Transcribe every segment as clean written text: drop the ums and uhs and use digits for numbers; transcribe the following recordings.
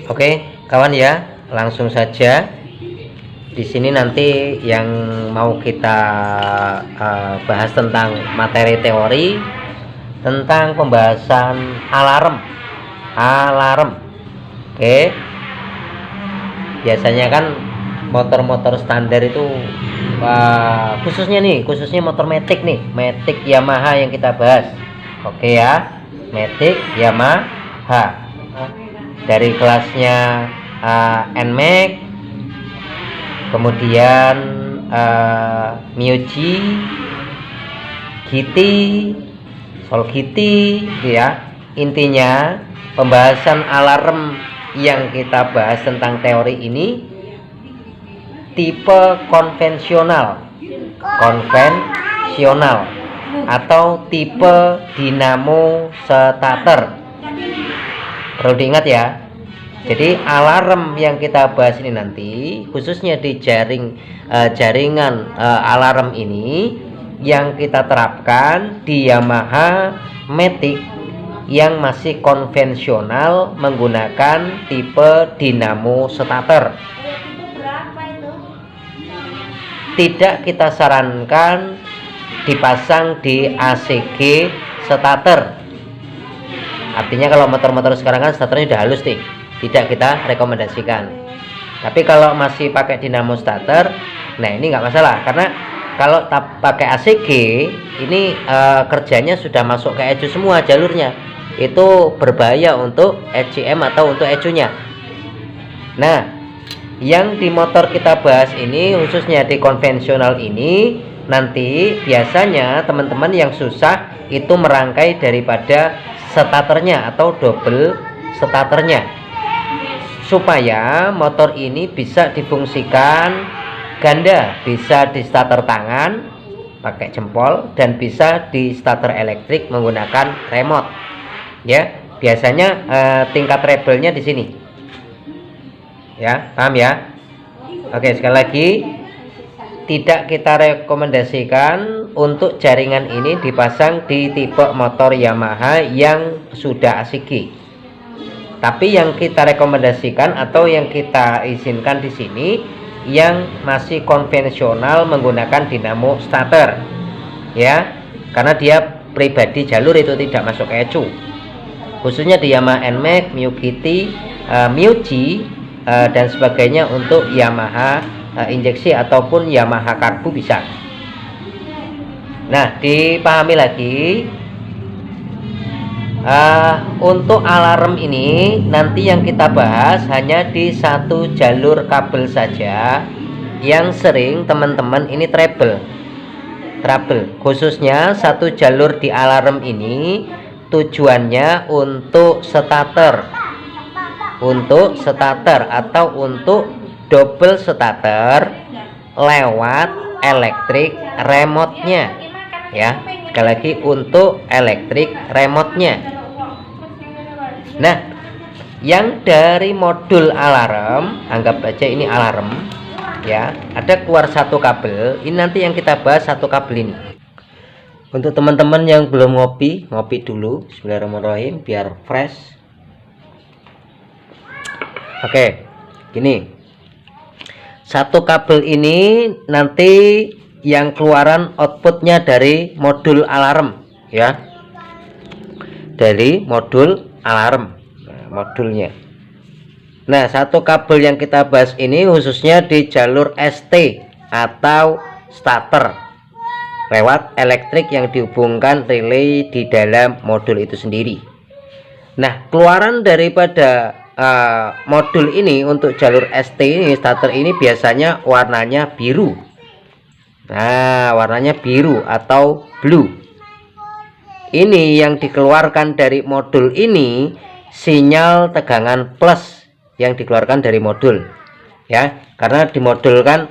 Oke, kawan ya, langsung saja. Di sini nanti yang mau kita bahas tentang materi teori tentang pembahasan alarm. Oke. Biasanya kan motor-motor standar itu khususnya motor Matic nih, Matic Yamaha yang kita bahas. Oke ya, Matic Yamaha dari kelasnya NMAX, kemudian Miyuji, GT, Sol GT gitu ya. Intinya pembahasan alarm yang kita bahas tentang teori ini tipe konvensional atau tipe dinamo starter. Perlu diingat ya. Jadi alarm yang kita bahas ini nanti khususnya di jaringan alarm ini yang kita terapkan di Yamaha Matic yang masih konvensional menggunakan tipe dinamo starter. Tidak kita sarankan dipasang di ACG starter. Artinya kalau motor-motor sekarang kan starternya udah halus nih, tidak kita rekomendasikan. Tapi kalau masih pakai dinamo starter, nah ini nggak masalah, karena kalau pakai ACG ini kerjanya sudah masuk ke ECU semua jalurnya. Itu berbahaya untuk ECM atau untuk ECU-nya. Nah, yang di motor kita bahas ini khususnya di konvensional ini, nanti biasanya teman-teman yang susah itu merangkai daripada starternya atau double starternya, supaya motor ini bisa difungsikan ganda, bisa di starter tangan pakai jempol dan bisa di starter elektrik menggunakan remote ya. Biasanya tingkat treble-nya di sini ya, paham ya? Oke, sekali lagi tidak kita rekomendasikan untuk jaringan ini dipasang di tipe motor Yamaha yang sudah ACG. Tapi yang kita rekomendasikan atau yang kita izinkan di sini yang masih konvensional menggunakan dinamo starter ya, karena dia pribadi jalur itu tidak masuk ke ECU. Khususnya di Yamaha NMAX, Miyuji dan sebagainya untuk Yamaha injeksi ataupun Yamaha karbu bisa. Nah, dipahami lagi untuk alarm ini nanti yang kita bahas hanya di satu jalur kabel saja, yang sering teman-teman ini trouble khususnya satu jalur di alarm ini tujuannya untuk starter atau untuk double starter lewat elektrik remote-nya ya. Sekali lagi untuk elektrik remote-nya. Nah, yang dari modul alarm, anggap aja ini alarm ya, ada keluar satu kabel. Ini nanti yang kita bahas satu kabel ini. Untuk teman-teman yang belum ngopi dulu. Bismillahirrahmanirrahim biar fresh. Oke, gini. Satu kabel ini nanti yang keluaran outputnya dari modul alarm ya, dari modul alarm modulnya. Nah, satu kabel yang kita bahas ini khususnya di jalur ST atau starter lewat elektrik yang dihubungkan relay di dalam modul itu sendiri. Nah, keluaran daripada modul ini untuk jalur ST ini, starter ini biasanya warnanya biru. Nah, warnanya biru atau blue. Ini yang dikeluarkan dari modul ini sinyal tegangan plus yang dikeluarkan dari modul ya, karena di modul kan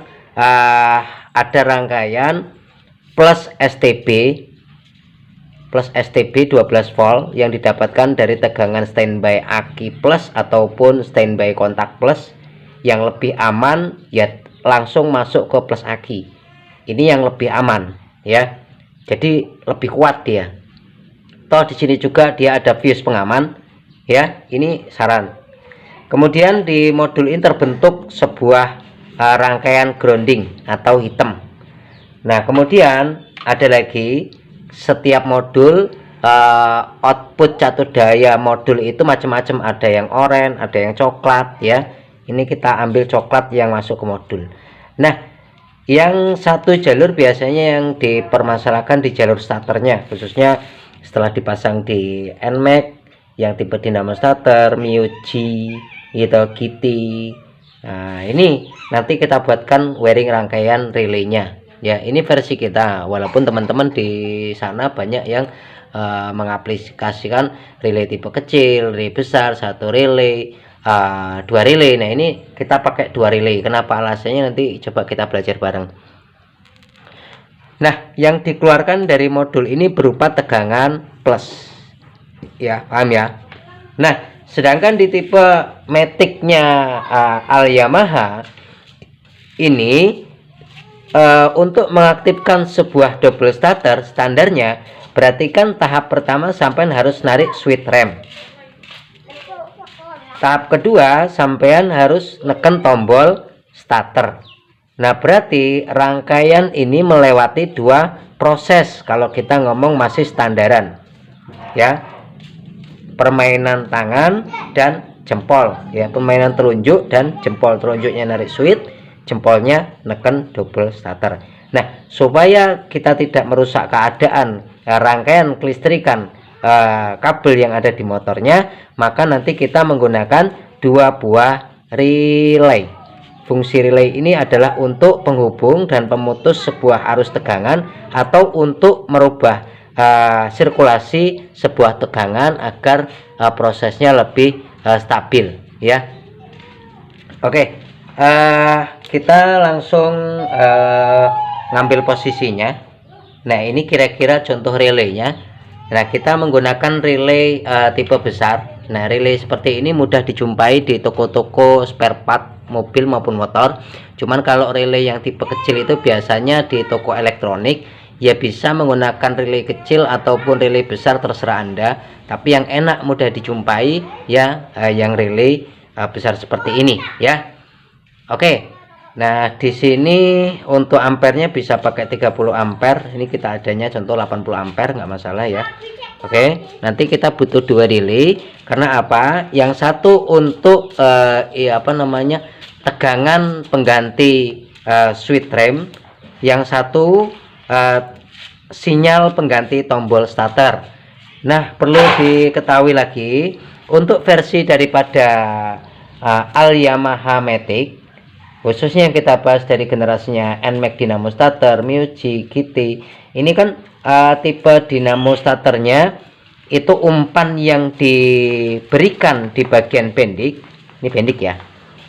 ada rangkaian plus STB 12 volt yang didapatkan dari tegangan standby aki plus ataupun standby kontak plus. Yang lebih aman ya langsung masuk ke plus aki. Ini yang lebih aman ya, jadi lebih kuat dia. Toh di sini juga dia ada fuse pengaman ya, ini saran. Kemudian di modul ini terbentuk sebuah rangkaian grounding atau hitam. Nah, kemudian ada lagi setiap modul output catur daya modul itu macam-macam, ada yang oranye, ada yang coklat ya. Ini kita ambil coklat yang masuk ke modul. Nah, yang satu jalur biasanya yang dipermasalahkan di jalur starternya, khususnya setelah dipasang di NMAX yang tipe dinamo starter, Miyuji, gitu, Kitty. Nah, ini nanti kita buatkan wiring rangkaian relaynya. Ya, ini versi kita. Walaupun teman-teman di sana banyak yang mengaplikasikan relay tipe kecil, relay besar, satu relay, dua relay. Nah, ini kita pakai dua relay. Kenapa? Alasannya nanti coba kita belajar bareng. Nah, yang dikeluarkan dari modul ini berupa tegangan plus. Ya, paham ya? Nah, sedangkan di tipe Matic-nya All Yamaha ini untuk mengaktifkan sebuah double starter standarnya, berarti kan tahap pertama sampean harus narik switch rem. Tahap kedua sampean harus neken tombol starter. Nah, berarti rangkaian ini melewati dua proses kalau kita ngomong masih standaran. Ya. Permainan tangan dan jempol, ya, permainan telunjuk dan jempol. Telunjuknya narik switch, jempolnya neken double starter. Nah, supaya kita tidak merusak keadaan rangkaian kelistrikan kabel yang ada di motornya, maka nanti kita menggunakan dua buah relay. Fungsi relay ini adalah untuk penghubung dan pemutus sebuah arus tegangan atau untuk merubah sirkulasi sebuah tegangan agar prosesnya lebih stabil ya. Oke, kita langsung ngambil posisinya. Nah, ini kira-kira contoh relaynya. Nah, kita menggunakan relay tipe besar. Nah, relay seperti ini mudah dijumpai di toko-toko spare part mobil maupun motor. Cuman kalau relay yang tipe kecil itu biasanya di toko elektronik. Ya, bisa menggunakan relay kecil ataupun relay besar, terserah Anda. Tapi yang enak mudah dijumpai ya yang relay besar seperti ini ya. Oke. Nah, di sini untuk ampernya bisa pakai 30 ampere. Ini kita adanya contoh 80 ampere, nggak masalah ya. Oke. Nanti kita butuh dua relay karena apa? Yang satu untuk tegangan pengganti switch rem, yang satu sinyal pengganti tombol starter. Nah, perlu diketahui lagi untuk versi daripada All Yamaha Matic, khususnya yang kita bahas dari generasinya NMAX dinamo starter, Miyuji, Kitty, ini kan tipe dinamo starternya itu umpan yang diberikan di bagian pendik, ini pendik ya.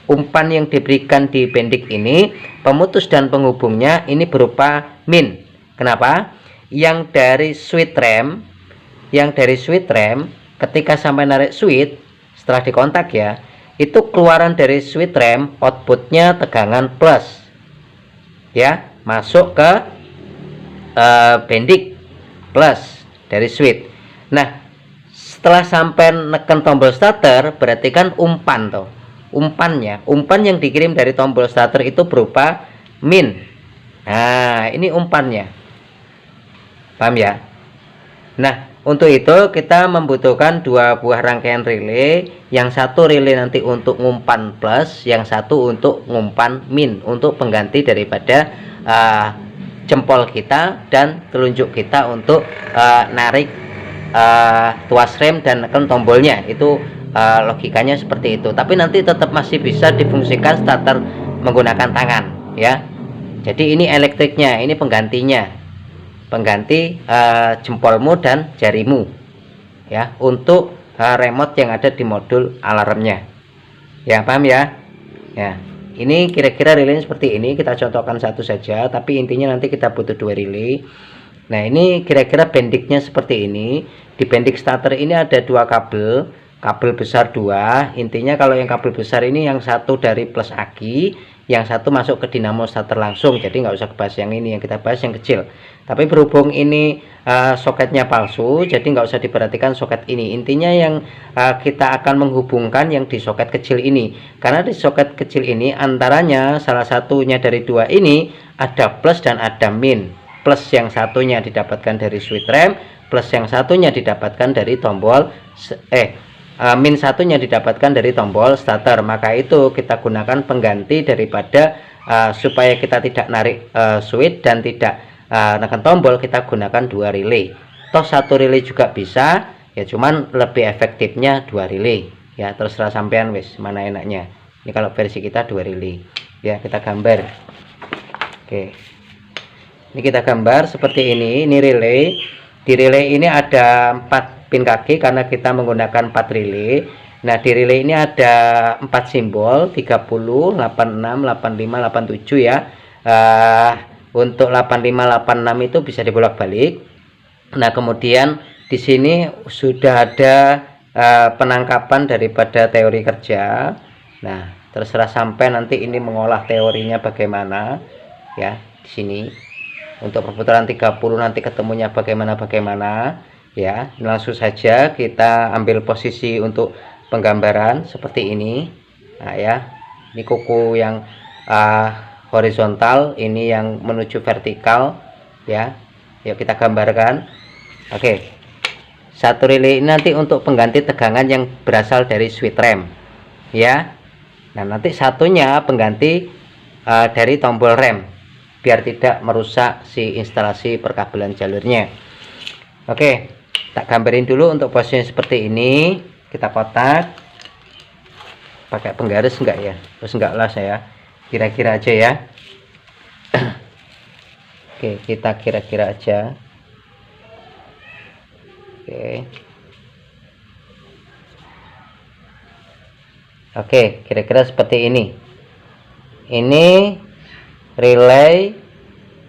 Umpan yang diberikan di pendik ini, pemutus dan penghubungnya ini berupa min. Kenapa? Yang dari switch rem, ketika sampai narik switch, setelah dikontak ya, itu keluaran dari switch rem outputnya tegangan plus, ya, masuk ke pendik plus dari switch. Nah, setelah sampai neken tombol starter, berarti kan umpan tuh. Umpan yang dikirim dari tombol starter itu berupa min. Nah, ini umpannya. Paham ya? Nah, untuk itu kita membutuhkan dua buah rangkaian relay. Yang satu relay nanti untuk ngumpan plus, yang satu untuk ngumpan min, untuk pengganti daripada jempol kita dan telunjuk kita untuk narik tuas rem dan neken tombolnya. Itu logikanya seperti itu. Tapi nanti tetap masih bisa difungsikan starter menggunakan tangan ya. Jadi ini elektriknya, ini penggantinya. Pengganti jempolmu dan jarimu ya, untuk remote yang ada di modul alarmnya ya. Paham ya? Ya, ini kira-kira relay seperti ini. Kita contohkan satu saja, tapi intinya nanti kita butuh dua relay. Nah, ini kira-kira pendiknya seperti ini. Di pendik starter ini ada dua kabel besar dua. Intinya kalau yang kabel besar ini yang satu dari plus aki, yang satu masuk ke dinamo starter langsung, jadi nggak usah bahas yang ini, yang kita bahas yang kecil. Tapi berhubung ini soketnya palsu, jadi nggak usah diperhatikan soket ini. Intinya yang kita akan menghubungkan yang di soket kecil ini, karena di soket kecil ini antaranya salah satunya dari dua ini ada plus dan ada min. Plus yang satunya didapatkan dari switch rem, plus yang satunya didapatkan dari tombol min satunya didapatkan dari tombol starter. Maka itu kita gunakan pengganti daripada supaya kita tidak narik switch dan tidak menekan tombol, kita gunakan dua relay. Toh satu relay juga bisa ya, cuman lebih efektifnya dua relay ya, terserah sampean wis mana enaknya. Ini kalau versi kita dua relay ya. Kita gambar. Oke, ini kita gambar seperti ini. Ini relay. Di relay ini ada 4 pin kaki karena kita menggunakan 4 relay. Nah, di relay ini ada 4 simbol 30, 86, 85, 87 ya. Untuk 85, 86 itu bisa dibolak-balik. Nah, kemudian di sini sudah ada penangkapan daripada teori kerja. Nah, terserah sampai nanti ini mengolah teorinya bagaimana ya. Di sini untuk perputaran 30 nanti ketemunya bagaimana ya. Langsung saja kita ambil posisi untuk penggambaran seperti ini. Nah ya, ini kuku yang horizontal, ini yang menuju vertikal ya. Yuk kita gambarkan. Oke, satu relay ini nanti untuk pengganti tegangan yang berasal dari switch rem ya. Nah, nanti satunya pengganti dari tombol rem biar tidak merusak si instalasi perkabelan jalurnya. Oke, tak gambarin dulu untuk posisinya seperti ini. Kita kotak pakai penggaris enggak ya? Terus enggak lah, saya kira-kira aja ya. Oke, kita kira-kira aja. Oke, kira-kira seperti ini. Ini relay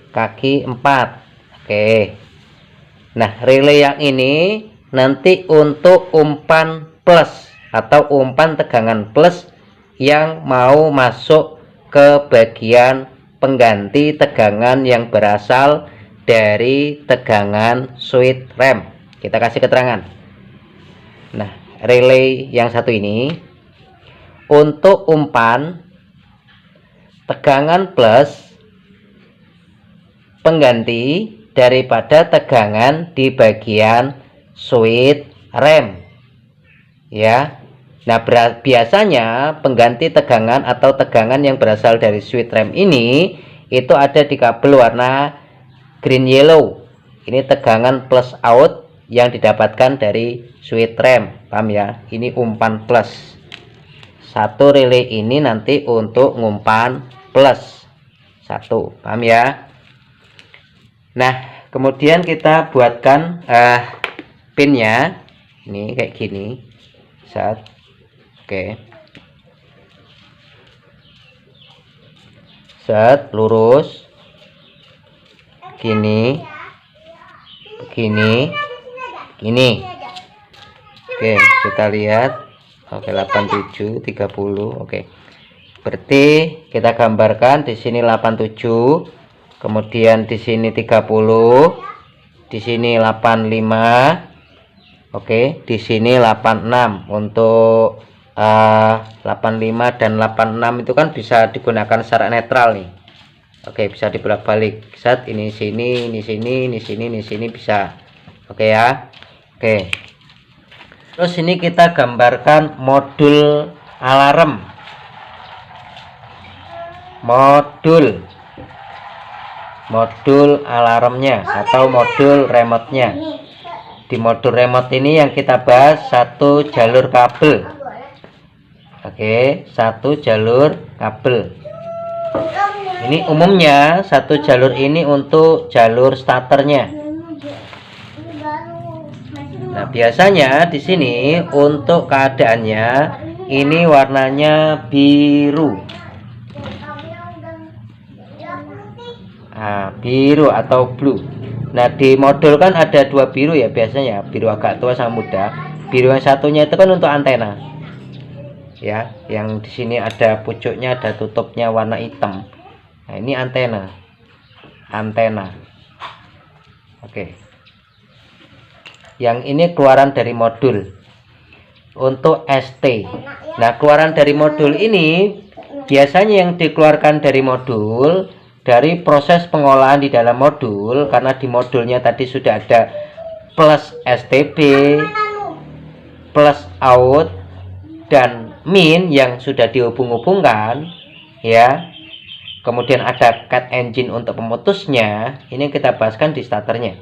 kaki 4. Oke. Nah, relay yang ini nanti untuk umpan plus atau umpan tegangan plus yang mau masuk ke bagian pengganti tegangan yang berasal dari tegangan switch rem. Kita kasih keterangan. Nah, relay yang satu ini untuk umpan tegangan plus pengganti daripada tegangan di bagian switch rem ya. Nah, biasanya pengganti tegangan atau tegangan yang berasal dari switch rem ini itu ada di kabel warna green yellow. Ini tegangan plus out yang didapatkan dari switch rem, paham ya? Ini umpan plus. Satu relay ini nanti untuk ngumpan plus satu, paham ya? Nah, kemudian kita buatkan pinnya ini kayak gini. Oke, lurus gini, begini, gini. Oke, kita lihat. Oke, 87, 30. Oke, berarti kita gambarkan di sini 87, kemudian di sini 30, di sini 85. Oke, di sini 86. Untuk 85 dan 86 itu kan bisa digunakan secara netral nih. Oke, bisa dibolak-balik. Ini sini, ini sini, ini sini, ini sini bisa. Oke ya. Oke. Terus ini kita gambarkan modul alarm. Modul alarmnya atau modul remote-nya. Di modul remote ini yang kita bahas satu jalur kabel. Oke, satu jalur kabel. Ini umumnya satu jalur ini untuk jalur starternya. Nah, biasanya di sini untuk keadaannya ini warnanya biru. Nah, biru atau blue. Nah, di modul kan ada dua biru ya biasanya, biru agak tua sama muda. Biru yang satunya itu kan untuk antena. ya, yang di sini ada pucuknya, ada tutupnya warna hitam. Nah, ini antena. Oke. Yang ini keluaran dari modul untuk ST. Nah, keluaran dari modul ini biasanya yang dikeluarkan dari modul, dari proses pengolahan di dalam modul, karena di modulnya tadi sudah ada plus STB, plus out, dan min yang sudah dihubung-hubungkan, ya. Kemudian ada cut engine untuk pemutusnya. Ini kita bahaskan di starternya.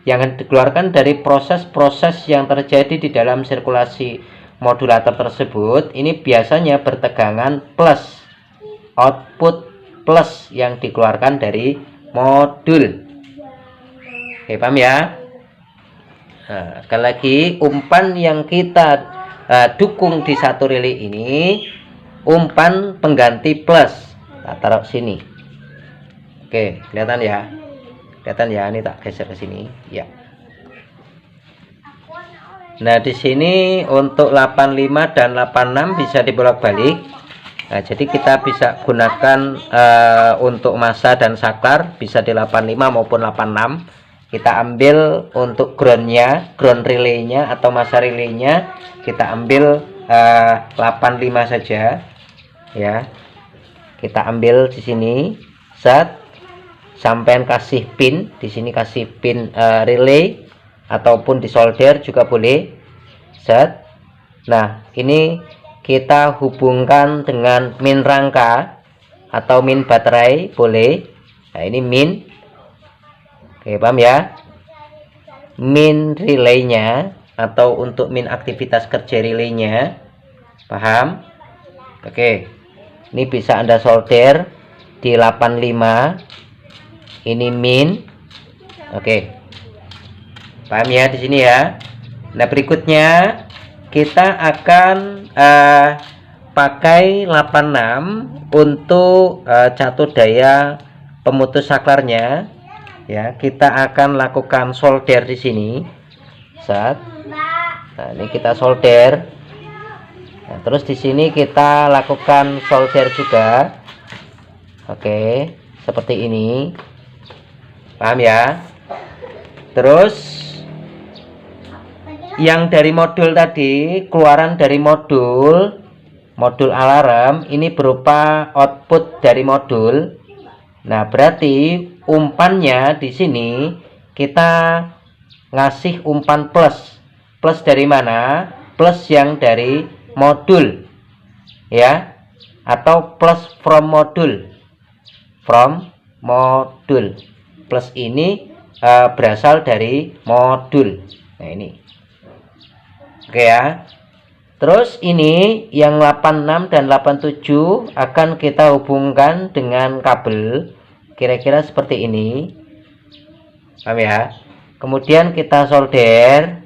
Yang dikeluarkan dari proses-proses yang terjadi di dalam sirkulasi modulator tersebut, ini biasanya bertegangan plus, output plus yang dikeluarkan dari modul. Oke, paham ya? Nah, sekali lagi, umpan yang kita dukung di satu relay ini umpan pengganti plus. Nah, taruh sini. Oke, kelihatan ya? Kelihatan ya? Ini tak geser ke sini, ya. Nah, di sini untuk 85 dan 86 bisa dibolak-balik. Nah, jadi kita bisa gunakan untuk massa dan saklar bisa di 85 maupun 86. Kita ambil untuk groundnya, ground relaynya atau massa relaynya kita ambil 85 saja, ya. Kita ambil di sini, set, sampean kasih pin di sini, kasih pin relay ataupun di solder juga boleh, set. Nah, ini kita hubungkan dengan min rangka atau min baterai boleh. Nah, ini min. Oke, paham ya? Min relaynya atau untuk min aktivitas kerja relaynya, paham? Oke, ini bisa Anda solder di 85. Ini min. Oke, paham ya di sini ya? Nah, berikutnya kita akan pakai 86 untuk catur daya pemutus saklarnya. Ya, kita akan lakukan solder di sini. Set. Nah, ini kita solder. Nah, terus di sini kita lakukan solder juga. Oke, seperti ini. Paham ya? Terus yang dari modul tadi, keluaran dari modul alarm ini berupa output dari modul. Nah, berarti umpannya di sini kita ngasih umpan plus. Plus dari mana? Plus yang dari modul, ya, atau plus from modul. From modul. Plus ini berasal dari modul. Nah, ini. Oke ya. Terus ini yang 86 dan 87 akan kita hubungkan dengan kabel kira-kira seperti ini. Paham ya? Kemudian kita solder,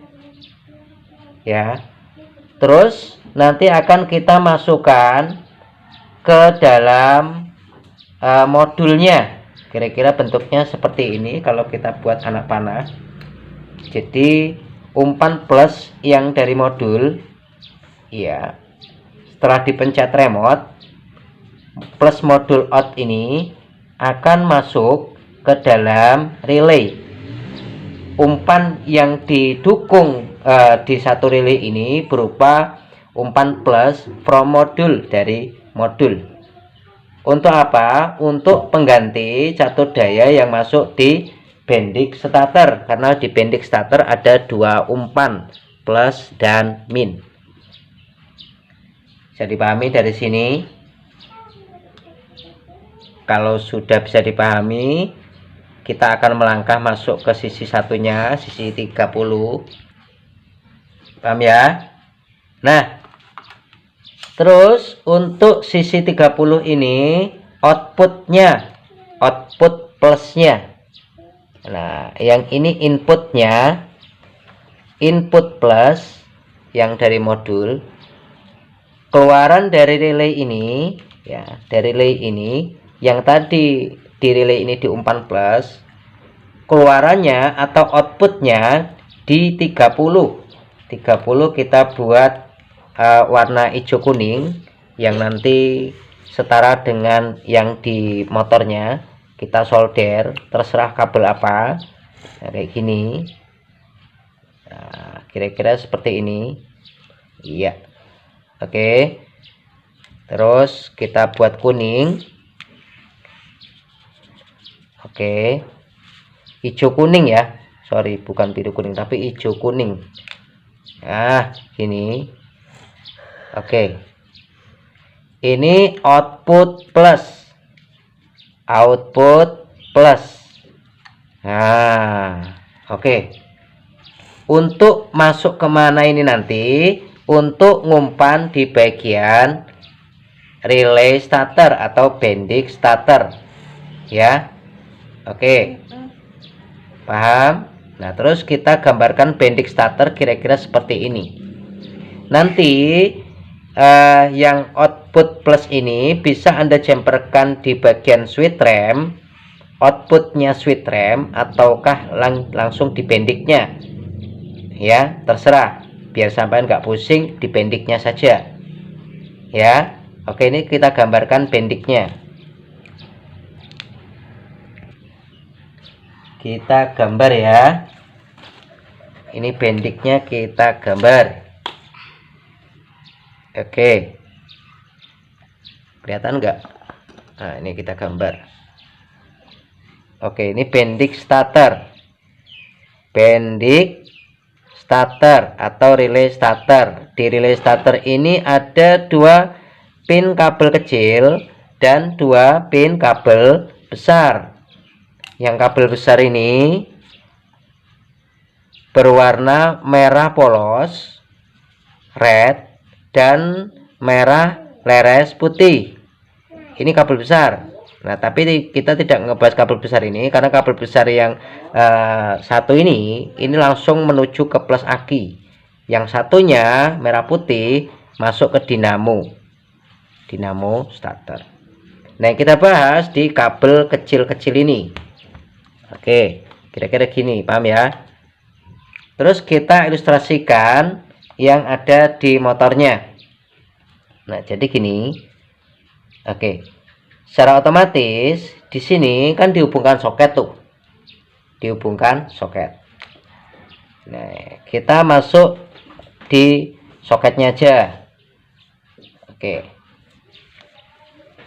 ya. Terus nanti akan kita masukkan ke dalam modulnya. Kira-kira bentuknya seperti ini kalau kita buat anak panah. Jadi umpan plus yang dari modul, ya, setelah dipencet remote, plus modul out ini akan masuk ke dalam relay. Umpan yang didukung di satu relay ini berupa umpan plus from modul, dari modul. Untuk apa? Untuk pengganti catur daya yang masuk di bendik starter, karena di bendik starter ada dua umpan, plus dan min. Bisa dipahami dari sini? Kalau sudah bisa dipahami, kita akan melangkah masuk ke sisi satunya, sisi 30. Paham ya? Nah, terus untuk sisi 30 ini outputnya, output plusnya. Nah, yang ini inputnya, input plus yang dari modul. Keluaran dari relay ini, ya, dari relay ini, yang tadi di relay ini di umpan plus, keluarannya atau outputnya di 30. 30 kita buat warna hijau kuning yang nanti setara dengan yang di motornya. Kita solder, terserah kabel apa. Nah, kayak gini. Nah, kira-kira seperti ini. Iya. Oke. Terus kita buat kuning. Oke. Hijau kuning ya. Sorry, bukan biru kuning tapi hijau kuning. Nah, gini. Oke. Ini output plus. Output plus. Nah, oke. Untuk masuk kemana ini nanti? Untuk ngumpan di bagian relay starter atau bendix starter. Ya. Oke. Paham? Nah, terus kita gambarkan bendix starter kira-kira seperti ini. Nanti yang output plus ini bisa Anda jumperkan di bagian switch rem, outputnya switch rem, ataukah langsung di bendixnya. Ya, terserah. Biar sampai nggak pusing, di bendixnya saja. Ya. Oke, ini kita gambarkan bendixnya. Kita gambar ya. Ini bendixnya kita gambar. Oke. Kelihatan nggak? Nah, ini kita gambar. Oke, ini bendix starter. Bendix starter atau relay starter. Di relay starter ini ada 2 pin kabel kecil dan 2 pin kabel besar. Yang kabel besar ini berwarna merah polos, red, dan merah leres putih. Ini kabel besar. Nah, tapi kita tidak ngebahas kabel besar ini karena kabel besar yang satu ini langsung menuju ke plus aki. Yang satunya merah putih masuk ke dinamo starter. Nah, kita bahas di kabel kecil-kecil ini. Oke, kira-kira gini, paham ya? Terus kita ilustrasikan yang ada di motornya. Nah, jadi gini. Oke. Secara otomatis di sini kan dihubungkan soket tuh. Dihubungkan soket. Nah, kita masuk di soketnya aja. Oke.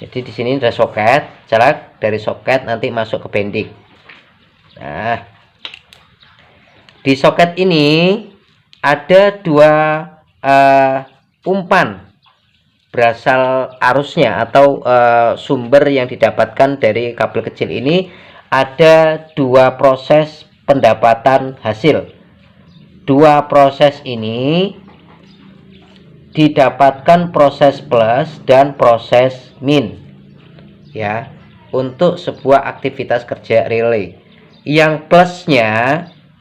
Jadi di sini ada soket, jarak dari soket nanti masuk ke bendix. Nah, di soket ini ada 2 umpan berasal arusnya atau sumber yang didapatkan dari kabel kecil ini. Ada 2 proses pendapatan hasil. 2 proses ini didapatkan proses plus dan proses min ya, untuk sebuah aktivitas kerja relay. Yang plusnya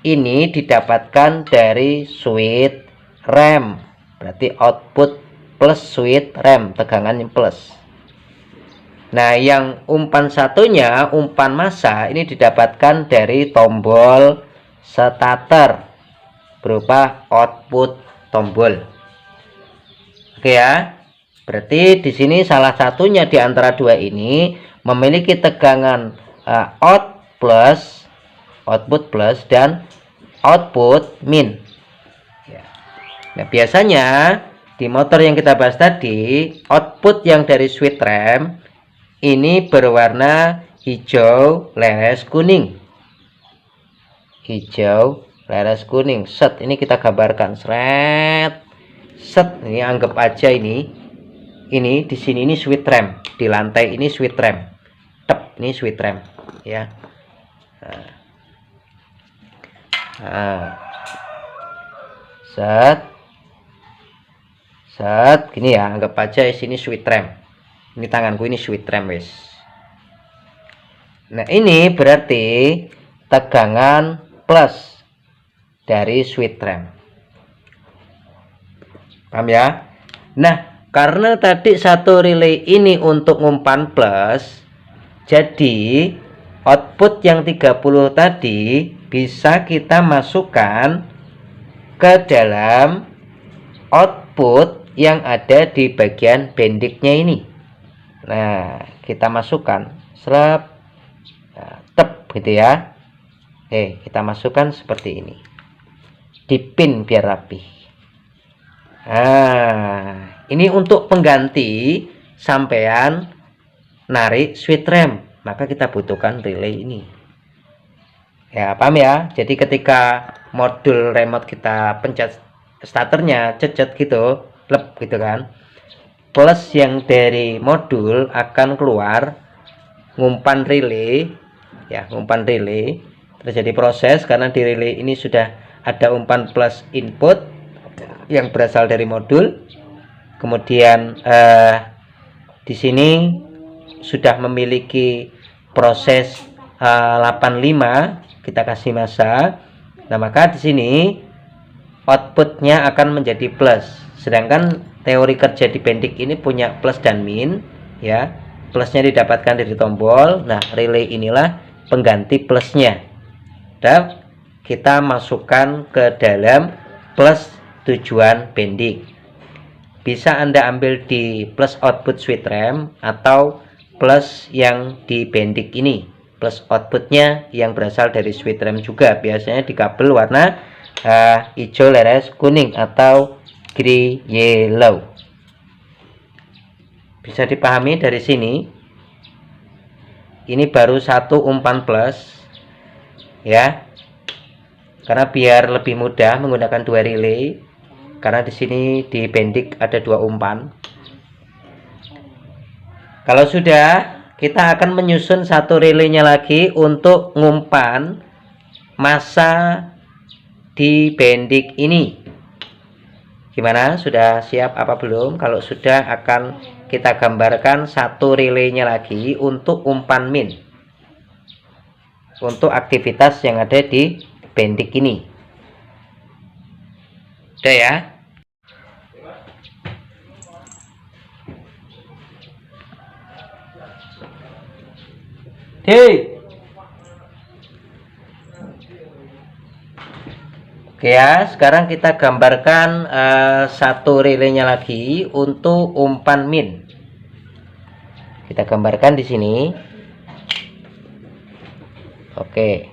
ini didapatkan dari switch rem, berarti output plus switch rem, tegangan plus. Nah, yang umpan satunya, umpan massa, ini didapatkan dari tombol starter berupa output tombol. Oke ya, berarti di sini salah satunya di antara 2 ini memiliki tegangan output plus dan output min. Nah, biasanya di motor yang kita bahas tadi, output yang dari switch rem ini berwarna hijau leres kuning. Hijau leres kuning. Set, ini kita gambarkan. Seret. Set, ini anggap aja ini di sini ini switch rem, di lantai ini switch rem. Tep, ini switch rem ya. Nah. Set gini ya, anggap aja di sini switch rem. Ini tanganku ini switch rem wis. Nah, ini berarti tegangan plus dari switch rem. Paham ya? Nah, karena tadi satu relay ini untuk umpan plus, jadi output yang 30 tadi bisa kita masukkan ke dalam output yang ada di bagian bendiknya ini. Nah, kita masukkan serap, nah, tep gitu ya. Oke, kita masukkan seperti ini, dipin biar rapi. Nah, ini untuk pengganti sampean narik switch rem, maka kita butuhkan relay ini. Ya, paham ya? Jadi ketika modul remote kita pencet starternya, cecet gitu, lep gitu kan, plus yang dari modul akan keluar ngumpan relay, ya, ngumpan relay. Terjadi proses karena di relay ini sudah ada umpan plus input yang berasal dari modul. Kemudian di sini sudah memiliki proses 85, kita kasih massa. Nah, maka di sini outputnya akan menjadi plus. Sedangkan teori kerja di bendik ini punya plus dan min, ya. Plusnya didapatkan dari tombol. Nah, relay inilah pengganti plusnya. Dan kita masukkan ke dalam plus tujuan bendik. Bisa Anda ambil di plus output switch rem atau plus yang di bendik ini. Plus outputnya yang berasal dari switch rem juga. Biasanya di kabel warna hijau leres kuning atau grey yellow. Bisa dipahami dari sini. Ini baru satu umpan plus, ya, karena biar lebih mudah menggunakan dua relay, karena di sini di bendik ada dua umpan. Kalau sudah, kita akan menyusun satu relaynya lagi untuk ngumpan massa di bendik ini. Gimana? Sudah siap apa belum? Kalau sudah, akan kita gambarkan satu relaynya lagi untuk umpan min, untuk aktivitas yang ada di bendik ini. Udah ya? Oke ya, sekarang kita gambarkan satu relaynya lagi untuk umpan min. Kita gambarkan di sini. Oke,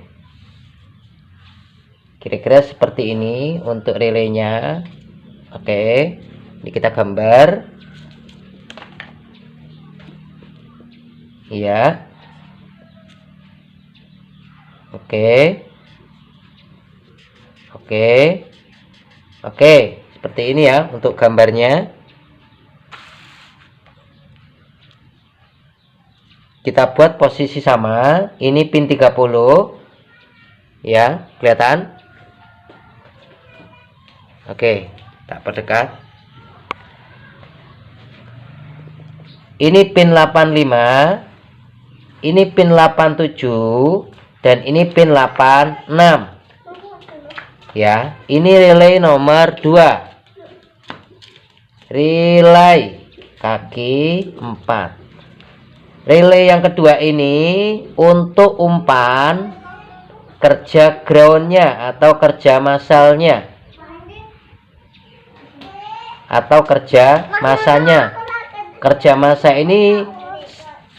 kira-kira seperti ini untuk relaynya. Oke, ini kita gambar. Iya. Oke. Oke, seperti ini ya untuk gambarnya. Kita buat posisi sama. Ini pin 30, ya, kelihatan? Oke, tak perdekat. Ini pin 85, ini pin 87, dan ini pin 86. Ya, ini relay nomor 2. Relay kaki 4. Relay yang kedua ini untuk umpan kerja groundnya atau kerja masalnya atau kerja masanya. Kerja massa ini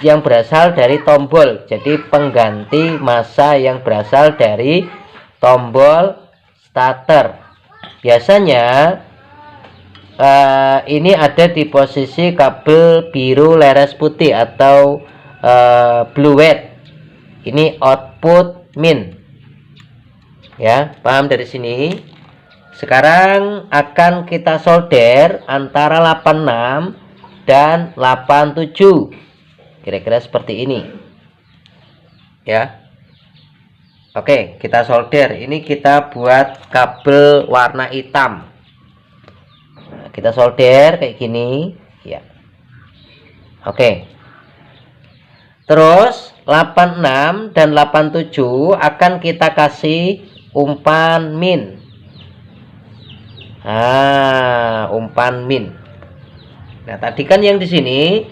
yang berasal dari tombol, jadi pengganti massa yang berasal dari tombol starter. Biasanya ini ada di posisi kabel biru leres putih atau blue white. Ini output min, ya, paham dari sini. Sekarang akan kita solder antara 86 dan 87, kira-kira seperti ini, ya. Oke, kita solder. Ini kita buat kabel warna hitam. Nah, kita solder kayak gini, ya. Oke. Terus 86 dan 87 akan kita kasih umpan min. Umpan min. Nah, tadi kan yang di sini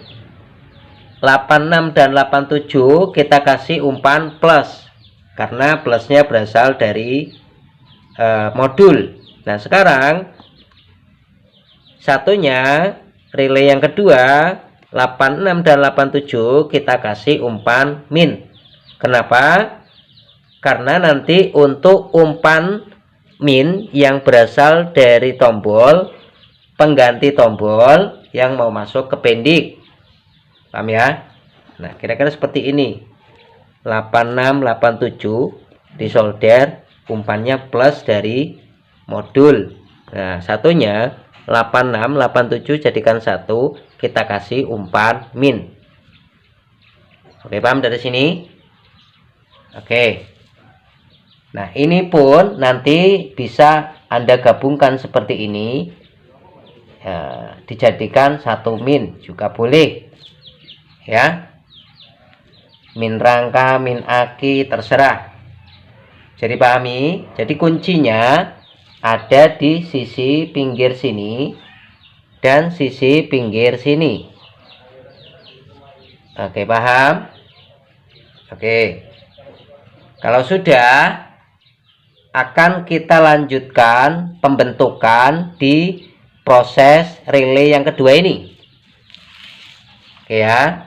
86 dan 87 kita kasih umpan plus, karena plusnya berasal dari modul. Nah, sekarang Satunya relay yang kedua 86 dan 87 kita kasih umpan min. Kenapa? Karena nanti untuk umpan min yang berasal dari tombol pengganti tombol yang mau masuk ke pendik. Paham ya? Nah, kira-kira seperti ini. 86 87 disolder, umpannya plus dari modul. Nah, satunya 86 87 jadikan satu, kita kasih umpan min. Oke, paham dari sini? Oke. Nah, ini pun nanti bisa Anda gabungkan seperti ini. Ya, dijadikan satu min juga boleh. Ya. Min rangka, min aki, terserah. Jadi pahami, jadi kuncinya ada di sisi pinggir sini dan sisi pinggir sini. Oke, paham? Oke. Kalau sudah, akan kita lanjutkan pembentukan di proses relay yang kedua ini. Oke ya.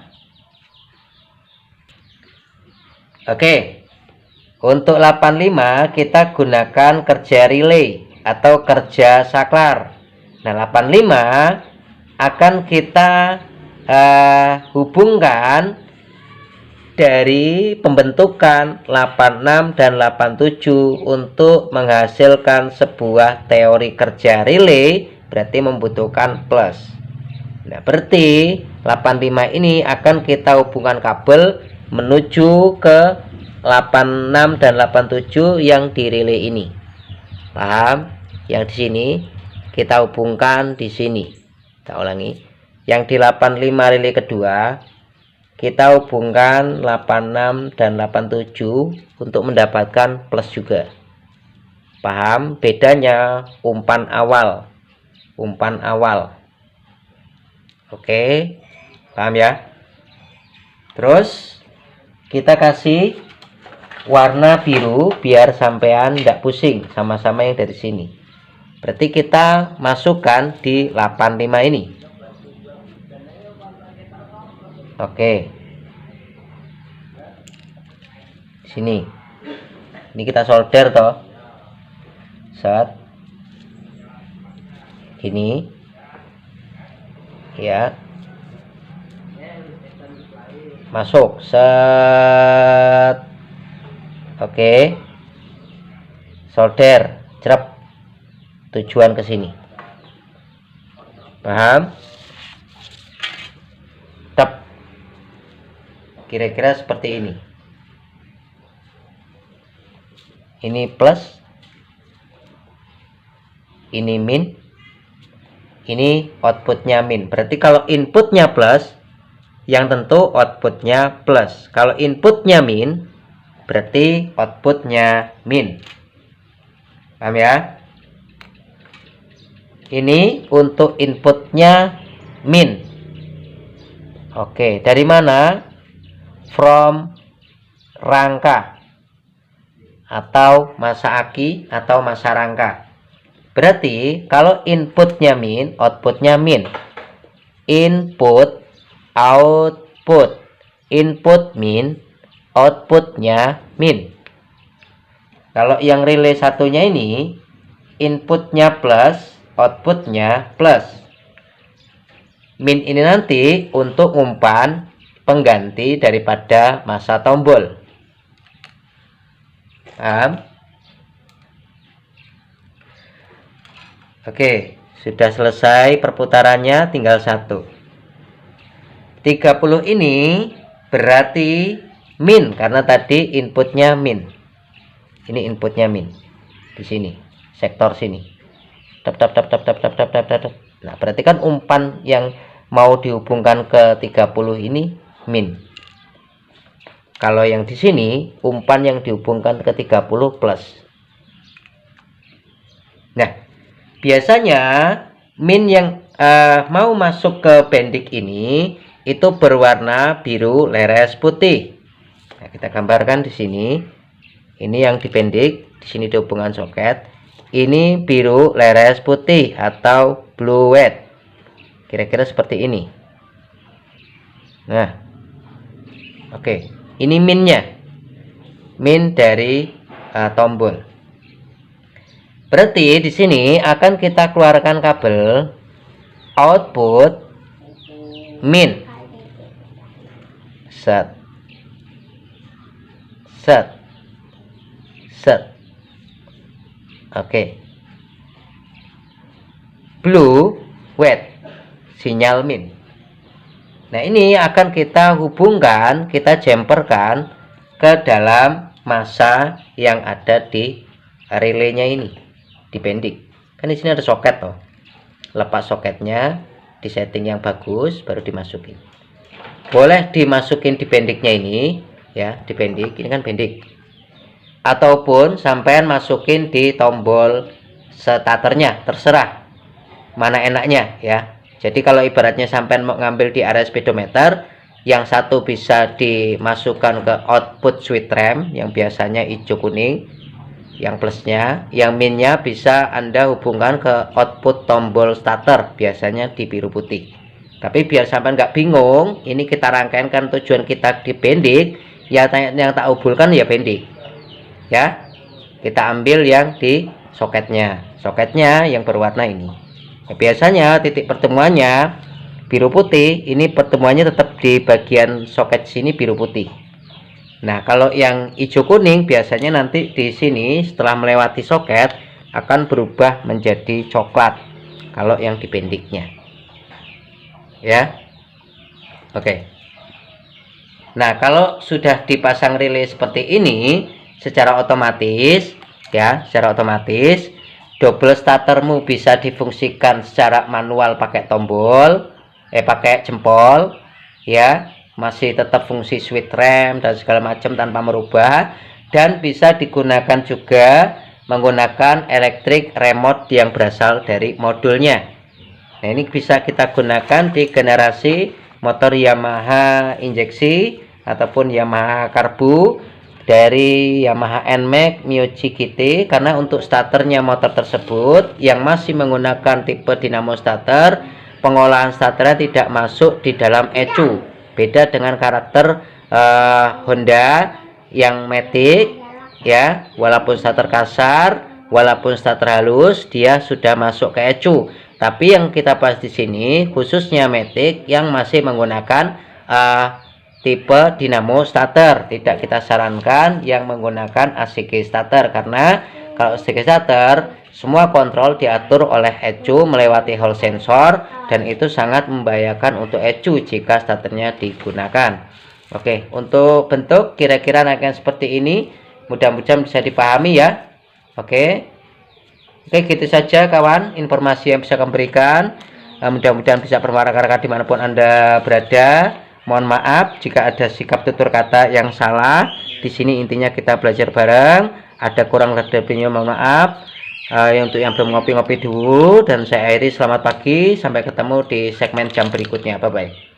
Oke. Untuk 85 kita gunakan kerja relay atau kerja saklar. Nah, 85 akan kita hubungkan dari pembentukan 86 dan 87 untuk menghasilkan sebuah teori kerja relay, berarti membutuhkan plus. Nah, berarti 85 ini akan kita hubungkan kabel menuju ke 86 dan 87 yang di relay ini. Paham? Yang di sini kita hubungkan di sini. Kita ulangi. Yang di 85 relay kedua kita hubungkan 86 dan 87 untuk mendapatkan plus juga. Paham bedanya umpan awal? Umpan awal. Oke, paham ya? Terus kita kasih warna biru biar sampean tidak pusing, sama-sama yang dari sini. Berarti kita masukkan di 85 ini. Oke. Sini. Ini kita solder toh. Set. Ini. Ya. Masuk. Set. Oke. Solder. Cerap. Tujuan ke sini. Paham? Tep. Kira-kira seperti ini. Ini plus, ini min, ini outputnya min. Berarti kalau inputnya plus, yang tentu outputnya plus. Kalau inputnya min, berarti outputnya min. Paham ya? Ini untuk inputnya min. Oke, dari mana? From rangka atau masa aki atau masa rangka. Berarti kalau inputnya min, outputnya min. Input, output. Input min, outputnya min. Kalau yang relay satunya ini, inputnya plus, outputnya plus. Min ini nanti untuk umpan pengganti daripada masa tombol. Paham? Oke, sudah selesai perputarannya, tinggal satu. 30 ini berarti min karena tadi inputnya min. Ini inputnya min. Di sini, sektor sini. Tap tap tap tap tap tap tap tap tap. Nah, berarti kan umpan yang mau dihubungkan ke 30 ini min. Kalau yang di sini umpan yang dihubungkan ke 30 plus. Nah, biasanya min yang mau masuk ke bendik ini itu berwarna biru leres putih. Nah, kita gambarkan di sini. Ini yang di bendik, di sini dihubungan soket. Ini biru leres putih atau blue white. kira-kira seperti ini. Nah, oke, ini minnya, min dari tombol. Berarti di sini akan kita keluarkan kabel output min, set, oke. Blue wet, sinyal min. Nah, ini akan kita hubungkan, kita jumperkan ke dalam masa yang ada di relaynya ini, di pendik. Kan di sini ada soket toh. Lepas soketnya, di setting yang bagus, baru dimasukin. Boleh dimasukin di pendiknya ini, ya, di pendik. Ini kan pendik. Ataupun sampean masukin di tombol starternya, terserah mana enaknya ya. Jadi kalau ibaratnya sampai mau ngambil di area speedometer, yang satu bisa dimasukkan ke output switch rem yang biasanya hijau kuning, yang plusnya, yang minnya bisa Anda hubungkan ke output tombol starter, biasanya di biru putih. Tapi biar sampai nggak bingung, ini kita rangkaikan, kan tujuan kita di pendik, ya yang tak hubungkan ya pendik. Ya, kita ambil yang di soketnya yang berwarna ini. Nah, biasanya titik pertemuannya biru putih, ini pertemuannya tetap di bagian soket sini biru putih. Nah, kalau yang hijau kuning biasanya nanti di sini setelah melewati soket akan berubah menjadi coklat kalau yang di pendiknya. Ya. Oke. Nah, kalau sudah dipasang relay seperti ini secara otomatis ya, double startermu bisa difungsikan secara manual pakai tombol, pakai jempol, ya, masih tetap fungsi switch rem dan segala macam tanpa merubah, dan bisa digunakan juga menggunakan electric remote yang berasal dari modulnya. Nah, ini bisa kita gunakan di generasi motor Yamaha injeksi ataupun Yamaha karbu, dari Yamaha NMAX Miyuchi GT, karena untuk starternya motor tersebut yang masih menggunakan tipe dinamo starter, pengolahan starternya tidak masuk di dalam ECU. Beda dengan karakter Honda yang Matic ya, walaupun starter kasar, walaupun starter halus, dia sudah masuk ke ECU. Tapi yang kita bahas di sini khususnya Matic yang masih menggunakan tipe dinamo starter. Tidak kita sarankan yang menggunakan ACG starter, karena kalau ACG starter semua kontrol diatur oleh ECU melewati hall sensor, dan itu sangat membahayakan untuk ECU jika starternya digunakan. Oke, untuk bentuk kira-kira rangkaian seperti ini mudah-mudahan bisa dipahami ya. Oke, gitu saja kawan informasi yang bisa kami berikan. Mudah-mudahan bisa bermanfaat dimanapun Anda berada. Mohon maaf jika ada sikap tutur kata yang salah. Di sini intinya kita belajar bareng. Ada kurang lebihnya mohon maaf. Untuk yang belum ngopi-ngopi dulu, dan saya akhiri selamat pagi. Sampai ketemu di segmen jam berikutnya. Bye bye.